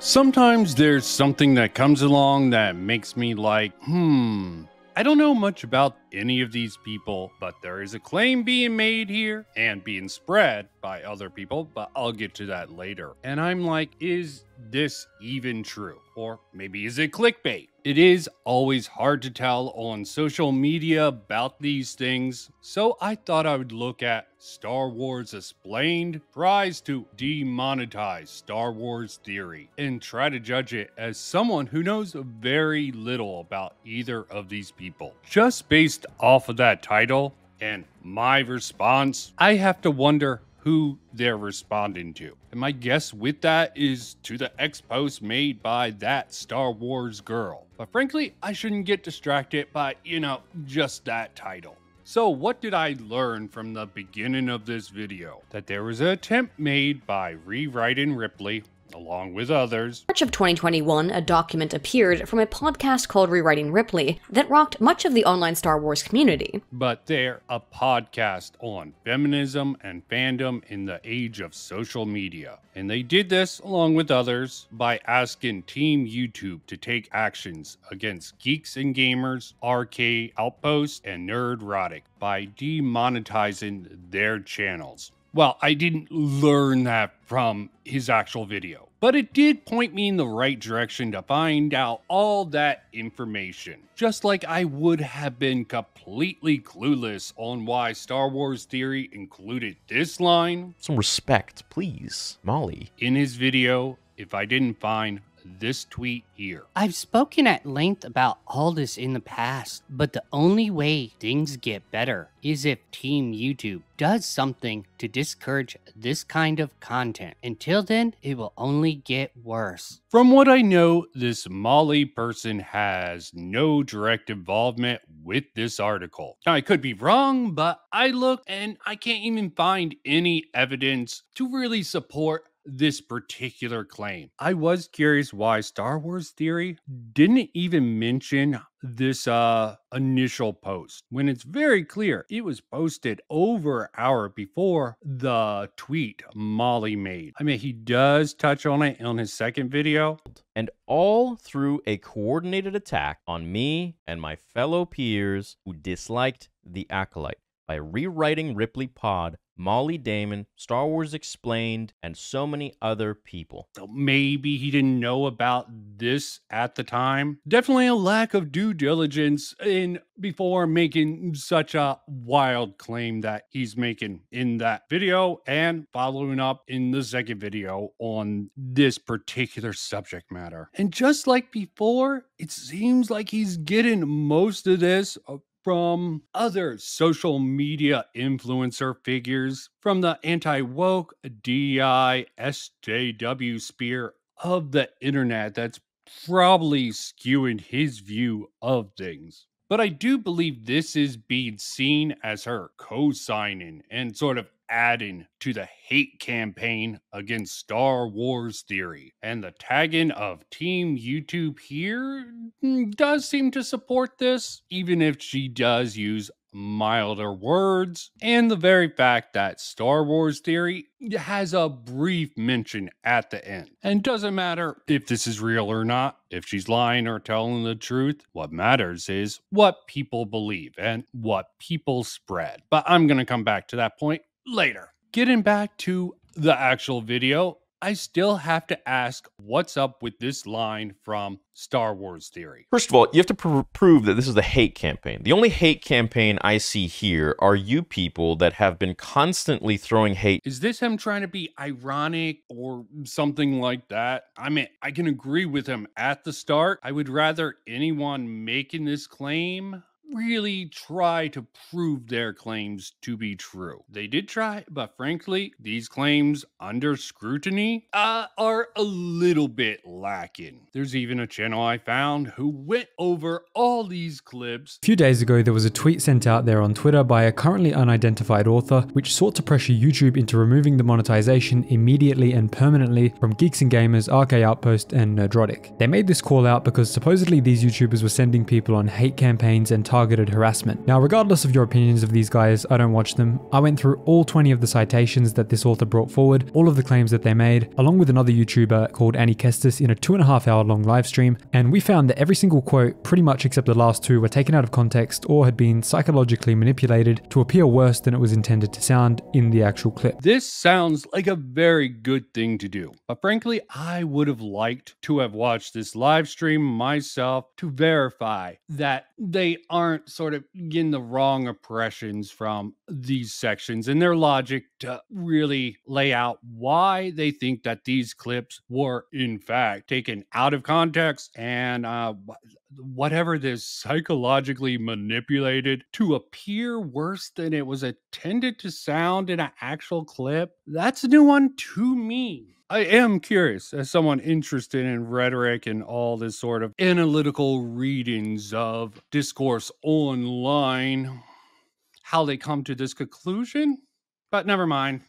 Sometimes there's something that comes along that makes me like, I don't know much about any of these people, but there is a claim being made here and being spread by other people, but I'll get to that later. And I'm like, is this even true? Or maybe is it clickbait? It is always hard to tell on social media about these things, so I thought I would look at Star Wars Explained tries to demonetize Star Wars theory and try to judge it as someone who knows very little about either of these people. Just based off of that title and my response, I have to wonder who they're responding to. And my guess with that is to the ex-post made by that Star Wars girl. But frankly, I shouldn't get distracted by, just that title. So what did I learn from the beginning of this video? That there was an attempt made by Rewriting Ripley, along with others. In March of 2021, a document appeared from a podcast called Rewriting Ripley that rocked much of the online Star Wars community. But they're a podcast on feminism and fandom in the age of social media. And they did this, along with others, by asking Team YouTube to take actions against Geeks and Gamers, Arcade Outpost, and Nerdrotic by demonetizing their channels. Well, I didn't learn that from his actual video, but it did point me in the right direction to find out all that information. Just like I would have been completely clueless on why Star Wars Theory included this line. Some respect, please, Molly. In his video, if I didn't find this tweet here. I've spoken at length about all this in the past, but the only way things get better is if Team YouTube does something to discourage this kind of content. Until then, it will only get worse. From what I know, this Molly person has no direct involvement with this article. Now, I could be wrong, but I looked and I can't even find any evidence to really support this particular claim. I was curious why Star Wars Theory didn't even mention this initial post when it's very clear it was posted over an hour before the tweet Molly made. I mean, he does touch on it on his second video. And all through a coordinated attack on me and my fellow peers who disliked the Acolyte by Rewriting Ripley Pod, Molly Damon, Star Wars Explained, and so many other people. So maybe he didn't know about this at the time. Definitely a lack of due diligence before making such a wild claim that he's making in that video and following up in the second video on this particular subject matter. And just like before, it seems like he's getting most of this from other social media influencer figures, from the anti-woke, DEI, SJW sphere of the internet that's probably skewing his view of things. But I do believe this is being seen as her co-signing and sort of adding to the hate campaign against Star Wars Theory. And the tagging of Team YouTube here does seem to support this, even if she does use milder words, and the very fact that Star Wars Theory has a brief mention at the end. And doesn't matter if this is real or not, if she's lying or telling the truth, what matters is what people believe and what people spread. But I'm going to come back to that point later. Getting back to the actual video, I still have to ask what's up with this line from Star Wars Theory. First of all, you have to prove that this is a hate campaign. The only hate campaign I see here are you people that have been constantly throwing hate. Is this him trying to be ironic or something like that? I mean, I can agree with him at the start. I would rather anyone making this claim really try to prove their claims to be true. They did try, but frankly, these claims under scrutiny are a little bit lacking. There's even a channel I found who went over all these clips. A few days ago, there was a tweet sent out there on Twitter by a currently unidentified author, which sought to pressure YouTube into removing the monetization immediately and permanently from Geeks and Gamers, Arcade Outpost, and Nerdrotic. They made this call out because supposedly these YouTubers were sending people on hate campaigns and targeted harassment. Now, regardless of your opinions of these guys, I don't watch them. I went through all 20 of the citations that this author brought forward, all of the claims that they made, along with another YouTuber called Annie Kestis in a 2.5-hour long live stream, and we found that every single quote, pretty much except the last two, were taken out of context or had been psychologically manipulated to appear worse than it was intended to sound in the actual clip. This sounds like a very good thing to do, but frankly, I would have liked to have watched this live stream myself to verify that they aren't sort of getting the wrong impressions from these sections and their logic to really lay out why they think that these clips were in fact taken out of context and whatever this psychologically manipulated to appear worse than it was intended to sound in an actual clip. That's a new one to me. I am curious, as someone interested in rhetoric and all this sort of analytical readings of discourse online, how they come to this conclusion. But never mind.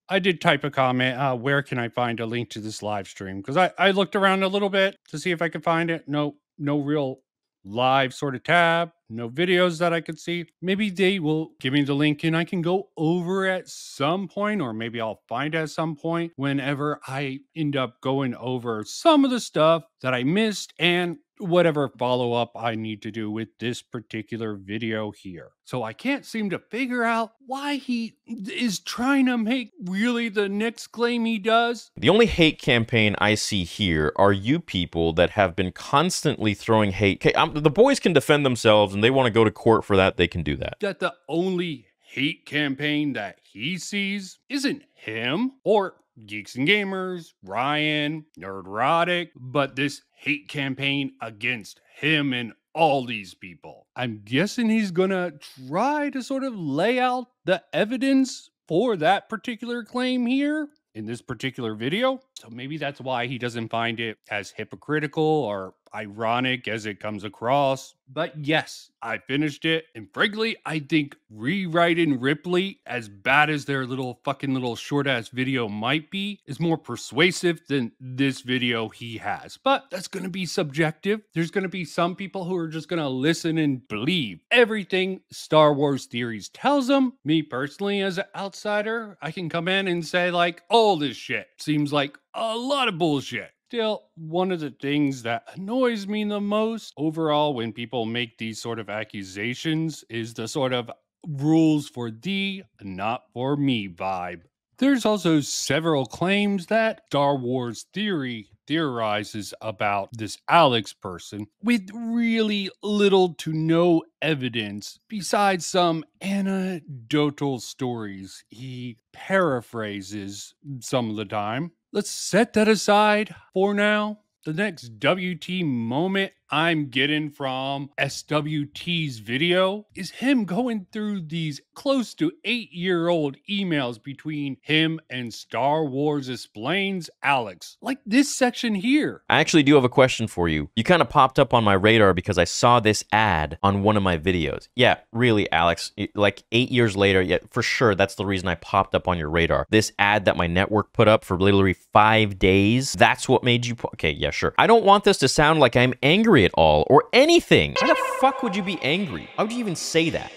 I did type a comment, where can I find a link to this live stream? Because I looked around a little bit to see if I could find it. No real live sort of tab, no videos that I could see. Maybe they will give me the link and I can go over at some point, or maybe I'll find at some point whenever I end up going over some of the stuff that I missed and whatever follow-up I need to do with this particular video here. So I can't seem to figure out why he is trying to make really the next claim he does. The only hate campaign I see here are you people that have been constantly throwing hate. Okay, the boys can defend themselves and they want to go to court for that, they can do that. That the only hate campaign that he sees isn't him or Geeks and Gamers, Ryan, Nerdrotic, but this hate campaign against him and all these people. I'm guessing he's gonna try to sort of lay out the evidence for that particular claim here in this particular video. So maybe that's why he doesn't find it as hypocritical or ironic as it comes across. But yes, I finished it. And frankly, I think rewriting Ripley, as bad as their little short ass video might be, is more persuasive than this video he has. But that's going to be subjective. There's going to be some people who are just going to listen and believe everything Star Wars Theories tells them. Me personally, as an outsider, I can come in and say like, all this shit seems like a lot of bullshit. Still, one of the things that annoys me the most overall when people make these sort of accusations is the sort of rules for thee, not for me vibe. There's also several claims that Star Wars Theory theorizes about this Alex person with really little to no evidence besides some anecdotal stories he paraphrases some of the time. Let's set that aside for now. The next WT moment I'm getting from SWT's video is him going through these close to 8-year-old emails between him and Star Wars Explains Alex. Like this section here. I actually do have a question for you. You kind of popped up on my radar because I saw this ad on one of my videos. Yeah, really, Alex. Like 8 years later, yeah, for sure, that's the reason I popped up on your radar. This ad that my network put up for literally 5 days, that's what made you... Okay, yeah, sure. I don't want this to sound like I'm angry at all or anything. Why the fuck would you be angry? How would you even say that?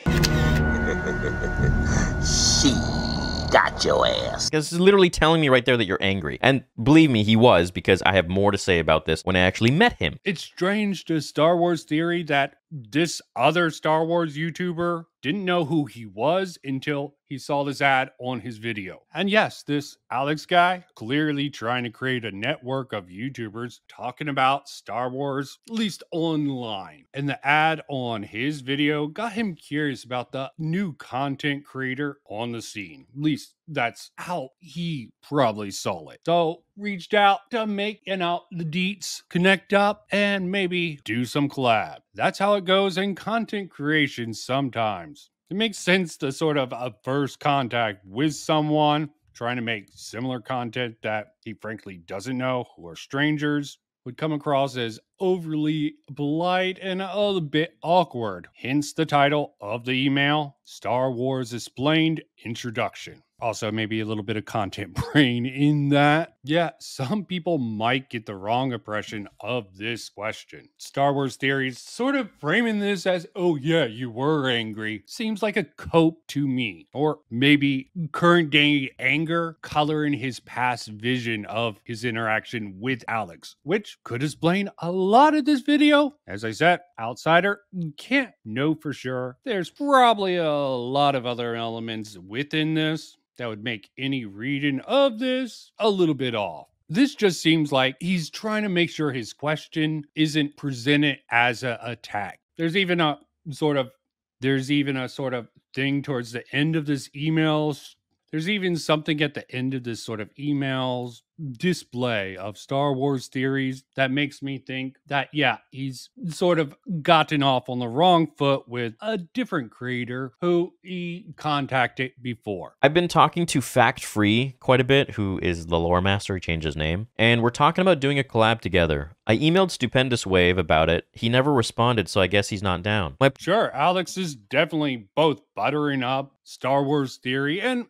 She got your ass. Because it's literally telling me right there that you're angry. And believe me, he was, because I have more to say about this when I actually met him. It's strange to Star Wars Theory that this other Star Wars YouTuber didn't know who he was until he saw this ad on his video. And yes, this Alex guy clearly trying to create a network of YouTubers talking about Star Wars, at least online. And the ad on his video got him curious about the new content creator on the scene. At least that's how he probably saw it. So reached out to make, the deets connect up and maybe do some collab. That's how it goes in content creation sometimes. It makes sense to sort of a first contact with someone trying to make similar content that he frankly doesn't know, who are strangers, would come across as overly polite and a little bit awkward. Hence the title of the email, Star Wars Explained Introduction. Also, maybe a little bit of content brain in that. Yeah, some people might get the wrong impression of this question. Star Wars Theories sort of framing this as, oh yeah, you were angry, seems like a cope to me. Or maybe current day anger coloring his past vision of his interaction with Alex, which could explain a lot of this video. As I said, outsider can't know for sure. There's probably a lot of other elements within this that would make any reading of this a little bit off. This just seems like he's trying to make sure his question isn't presented as an attack. There's even a sort of thing towards the end of this emails. There's even something at the end of this sort of emails display of Star Wars Theories that makes me think that, yeah, he's sort of gotten off on the wrong foot with a different creator who he contacted before. I've been talking to Fact Free quite a bit, who is the lore master. He changed his name. And we're talking about doing a collab together. I emailed Stupendous Wave about it. He never responded, so I guess he's not down. Sure, Alex is definitely both buttering up Star Wars Theory and,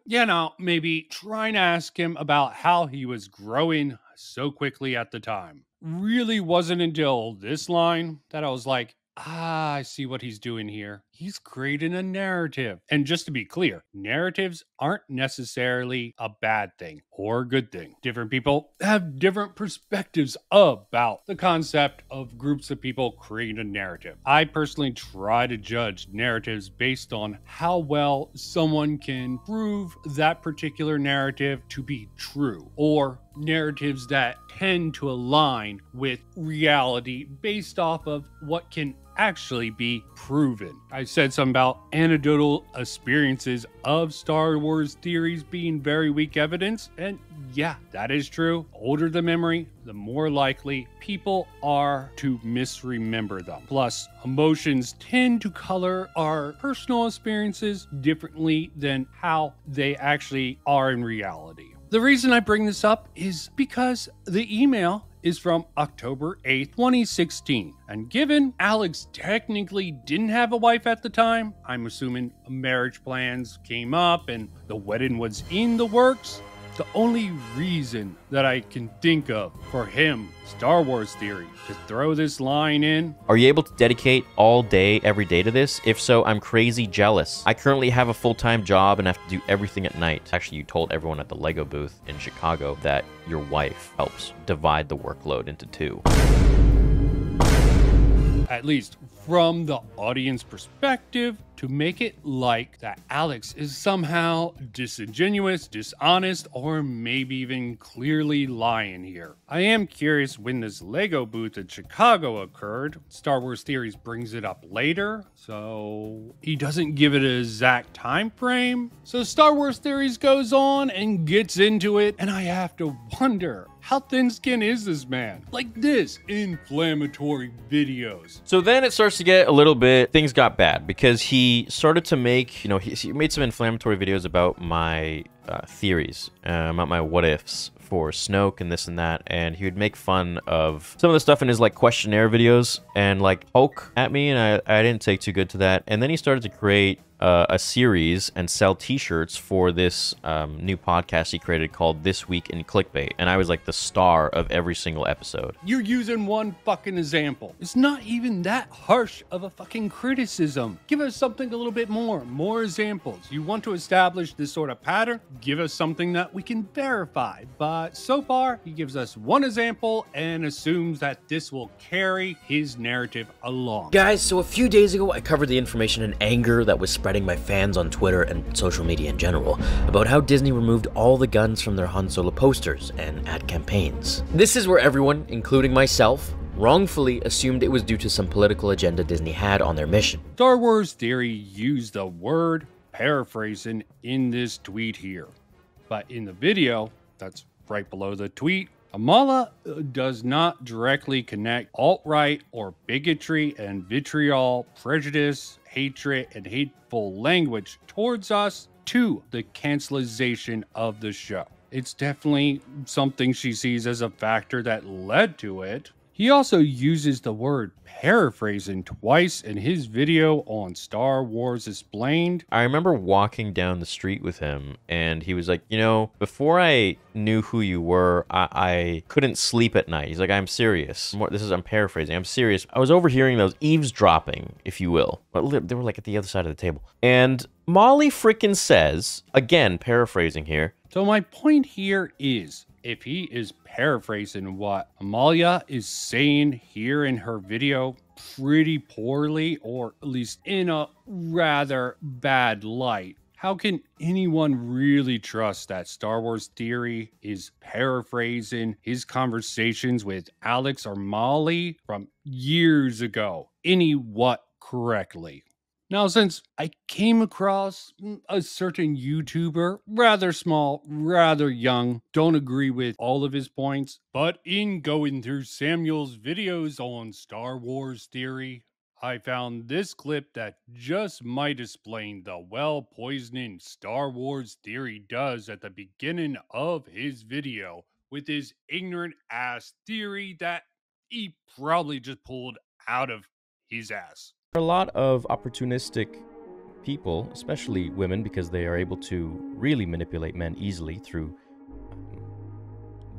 maybe trying to ask him about how he was growing so quickly at the time. Really wasn't until this line that I was like, I see what he's doing here. He's creating a narrative. And just to be clear, narratives aren't necessarily a bad thing or a good thing. Different people have different perspectives about the concept of groups of people creating a narrative. I personally try to judge narratives based on how well someone can prove that particular narrative to be true, or narratives that tend to align with reality based off of what can actually be proven. I said something about anecdotal experiences of Star Wars Theories being very weak evidence, and yeah, that is true. Older the memory, the more likely people are to misremember them. Plus, emotions tend to color our personal experiences differently than how they actually are in reality. The reason I bring this up is because the email is from October 8th, 2016. And given Alex technically didn't have a wife at the time, I'm assuming marriage plans came up and the wedding was in the works. The only reason that I can think of for him, Star Wars Theory, to throw this line in. Are you able to dedicate all day, every day to this? If so, I'm crazy jealous. I currently have a full-time job and have to do everything at night. Actually, you told everyone at the Lego booth in Chicago that your wife helps divide the workload into two. At least from the audience perspective, to make it like that Alex is somehow disingenuous, dishonest, or maybe even clearly lying here. I am curious when this Lego booth in Chicago occurred. Star Wars Theories brings it up later, so he doesn't give it an exact time frame. So Star Wars Theories goes on and gets into it, and I have to wonder, how thin-skinned is this man? Like this, inflammatory videos. So then it starts to get a little bit, things got bad, because he started to make, he made some inflammatory videos about my theories, about my what ifs for Snoke and this and that, and he would make fun of some of the stuff in his like questionnaire videos and like poke at me, and I didn't take too good to that. And then he started to create a series and sell t-shirts for this new podcast he created called This Week in Clickbait, and I was like the star of every single episode. You're using one fucking example. It's not even that harsh of a fucking criticism. Give us something a little bit more examples. You want to establish this sort of pattern? Give us something that we can verify. But so far, he gives us one example and assumes that this will carry his narrative along. Guys, so a few days ago, I covered the information and anger that was spreading by fans on Twitter and social media in general about how Disney removed all the guns from their Han Solo posters and ad campaigns. This is where everyone, including myself, wrongfully assumed it was due to some political agenda Disney had on their mission. Star Wars Theory used the word paraphrasing in this tweet here. But in the video, that's right below the tweet, Amala does not directly connect alt-right or bigotry and vitriol, prejudice, hatred, and hateful language towards us to the cancelization of the show. It's definitely something she sees as a factor that led to it. He also uses the word paraphrasing twice in his video on Star Wars Explained. I remember walking down the street with him, and he was like, before I knew who you were, I couldn't sleep at night. He's like, I'm serious. I'm paraphrasing. I'm serious. I was overhearing those eavesdropping, if you will. But they were like at the other side of the table. And Molly frickin' says, again, paraphrasing here. So my point here is, if he is paraphrasing what Amalia is saying here in her video pretty poorly, or at least in a rather bad light, how can anyone really trust that Star Wars Theory is paraphrasing his conversations with Alex or Molly from years ago correctly? Now, since I came across a certain YouTuber, rather small, rather young, don't agree with all of his points, but in going through Samuel's videos on Star Wars Theory, I found this clip that just might explain the well-poisoning Star Wars Theory does at the beginning of his video with his ignorant ass theory that he probably just pulled out of his ass. There are a lot of opportunistic people, especially women, because they are able to really manipulate men easily through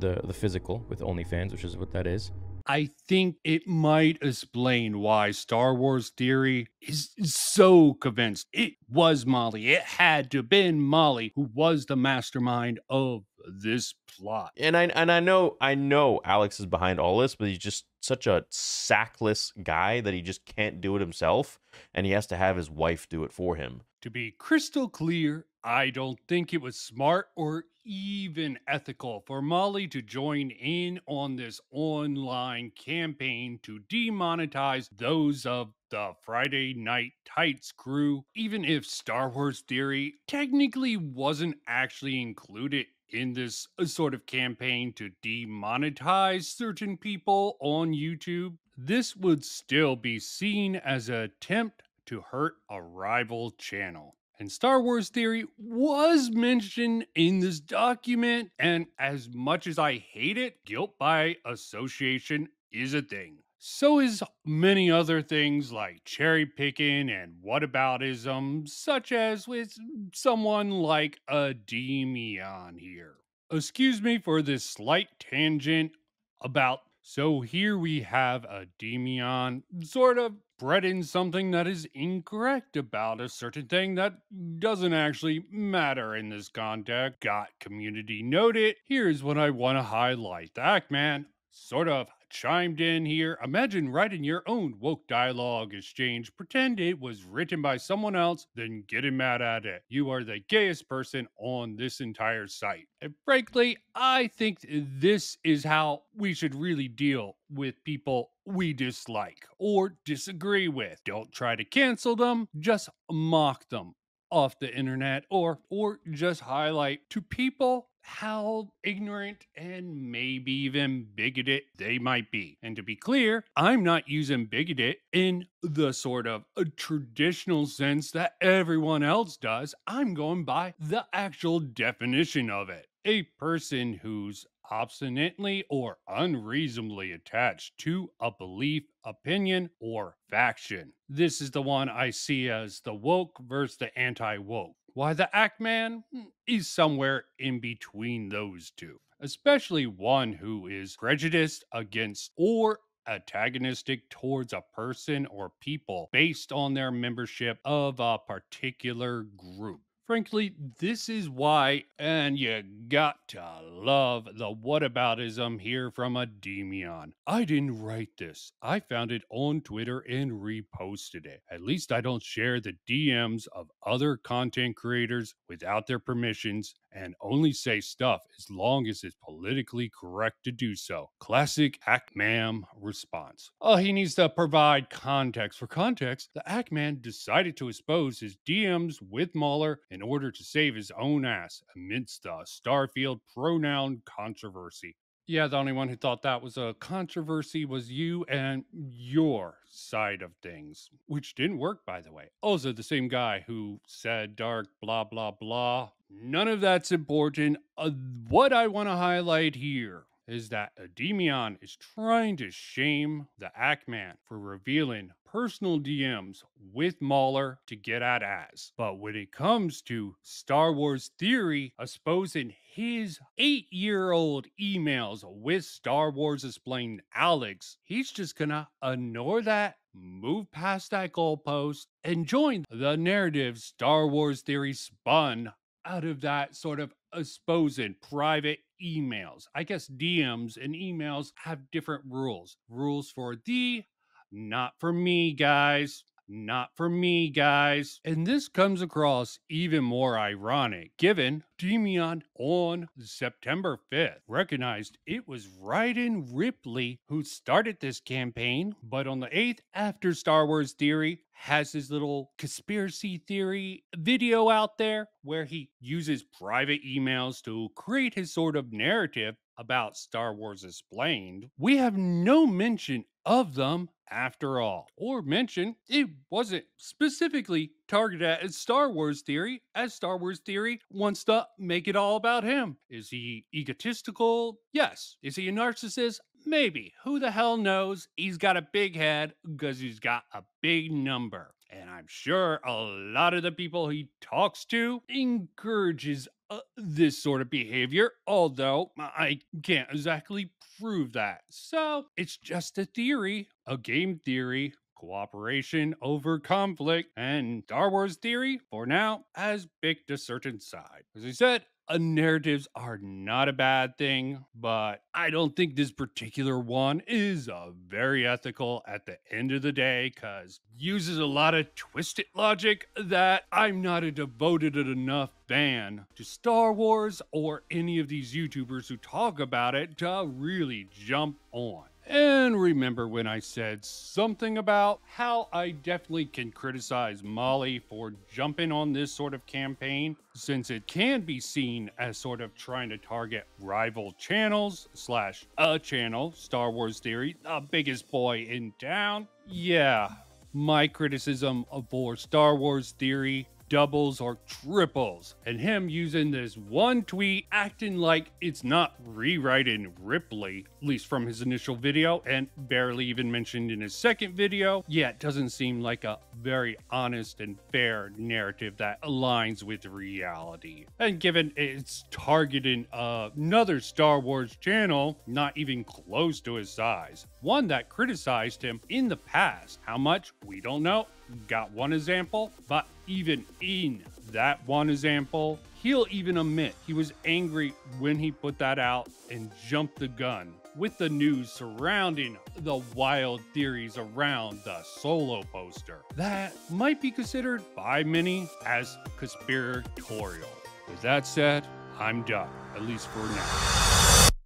the physical with OnlyFans, which is what that is. I think it might explain why Star Wars Theory is so convinced it was Molly. It had to have been Molly who was the mastermind of this plot. And I know Alex is behind all this, but he's just such a sackless guy that he just can't do it himself, and he has to have his wife do it for him. To be crystal clear, I don't think it was smart or even ethical for Molly to join in on this online campaign to demonetize those of the Friday Night Tights crew, even if Star Wars Theory technically wasn't actually included in this sort of campaign to demonetize certain people on YouTube. This would still be seen as an attempt to hurt a rival channel. And Star Wars Theory was mentioned in this document, and as much as I hate it, guilt by association is a thing. So is many other things like cherry picking and whataboutism, such as with someone like a Demion here. Excuse me for this slight tangent about. So here we have a Demion sort of spreading something that is incorrect about a certain thing that doesn't actually matter in this context. Got community noted. Here's what I want to highlight. The Ackman sort of chimed in here. Imagine writing your own woke dialogue exchange, pretend it was written by someone else, then getting mad at it. You are the gayest person on this entire site. And frankly, I think this is how we should really deal with people we dislike or disagree with. Don't try to cancel them, just mock them off the internet, or just highlight to people how ignorant and maybe even bigoted they might be. And to be clear, I'm not using bigoted in the sort of a traditional sense that everyone else does. I'm going by the actual definition of it. A person who's obstinately or unreasonably attached to a belief, opinion, or faction. This is the one I see as the woke versus the anti-woke. Why the Ackman is somewhere in between those two, especially one who is prejudiced against or antagonistic towards a person or people based on their membership of a particular group. Frankly, this is why, and you got to love the whataboutism here from a Demion. I didn't write this. I found it on Twitter and reposted it. At least I don't share the DMs of other content creators without their permissions and only say stuff as long as it's politically correct to do so. Classic Ackman response. Oh, he needs to provide context. For context, the Ackman decided to expose his DMs with Mahler in order to save his own ass amidst the Starfield pronoun controversy. Yeah, the only one who thought that was a controversy was you and your side of things, which didn't work, by the way. Also, the same guy who said dark blah blah blah. None of that's important. What I want to highlight here is that Ademion is trying to shame the Ackman for revealing personal DMs with Mauler to get at Az. But when it comes to Star Wars Theory exposing his 8-year-old emails with Star Wars Explained Alex, he's just gonna ignore that, move past that goalpost, and join the narrative Star Wars Theory spun out of that sort of exposing private emails. I guess DMs and emails have different rules. Rules for thee, not for me, guys. Not for me, guys. And this comes across even more ironic, given Demion on September 5th recognized it was Ryden Ripley who started this campaign, but on the 8th, after Star Wars Theory has his little conspiracy theory video out there where he uses private emails to create his sort of narrative about Star Wars Explained, we have no mention of them after all, or mention it wasn't specifically targeted at Star Wars Theory, as Star Wars Theory wants to make it all about him. Is he egotistical? Yes. Is he a narcissist? Maybe. Who the hell knows? He's got a big head because he's got a big number. And I'm sure a lot of the people he talks to encourages this sort of behavior, although I can't exactly prove that. So it's just a theory, a game theory. Cooperation over conflict, and Star Wars Theory, for now, has picked a certain side. As I said, narratives are not a bad thing, but I don't think this particular one is very ethical at the end of the day, because uses a lot of twisted logic that I'm not a devoted enough fan to Star Wars or any of these YouTubers who talk about it to really jump on. And remember when I said something about how I definitely can criticize Molly for jumping on this sort of campaign, since it can be seen as sort of trying to target rival channels / a channel, Star Wars Theory, the biggest boy in town. Yeah, my criticism for Star Wars Theory doubles or triples, and him using this one tweet acting like it's not rewriting Ripley, at least from his initial video, and barely even mentioned in his second video. Yeah, it doesn't seem like a very honest and fair narrative that aligns with reality. And given it's targeting another Star Wars channel, not even close to his size, one that criticized him in the past. How much? We don't know. Got one example, but even in that one example, he'll even admit he was angry when he put that out and jumped the gun with the news surrounding the wild theories around the Solo poster that might be considered by many as conspiratorial. With that said, I'm done, at least for now.